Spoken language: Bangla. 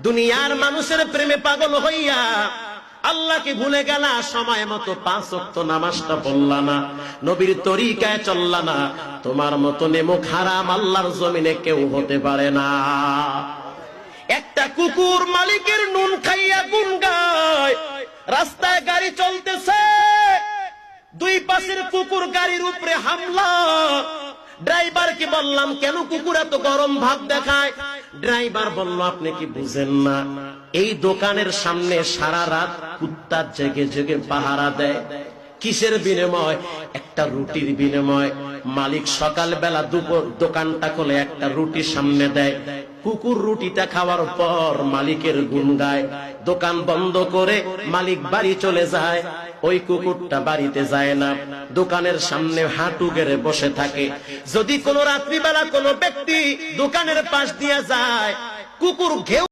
দুনিয়ার মানুষের প্রেমে পাগল হইয়া আল্লাহকে ভুলে গেলা, সময় মতো 5 ওয়াক্ত নামাজটা পড়লা না, নবীর তরিকায় চললা না। তোমার মতো নেমুখ হারাম আল্লাহর জমিনে কেউ হতে পারে না। একটা কুকুর মালিকের নুন খাইয়া গুন গায়। রাস্তায় গাড়ি চলতেছে, দুই পাশের কুকুর গাড়ির উপরে হামলা। ড্রাইভারকে বললাম, কেন কুকুর এত গরম ভাব দেখায়? ড্রাইভার বলল, আপনি কি বুঝেন না, এই দোকানের সামনে সারা রাত কুত্তা জেগে জেগে পাহারা দেয়। কিসের বিনিময়? একটা রুটির বিনিময়। মালিক সকাল বেলা দুপুর দোকানটা খুলে একটা রুটি সামনে দেয়। কুকুর রুটিটা খাওয়ার পর মালিকের গুণ গায়। দোকান বন্ধ করে মালিক বাড়ি চলে যায়। ওই কুকুরটা বাড়িতে যায় না, দোকানের সামনে হাঁটু গেড়ে বসে থাকে। যদি কোনো রাত্রিবেলা কোনো ব্যক্তি দোকানের পাশ দিয়ে যায়, কুকুর ঘেউ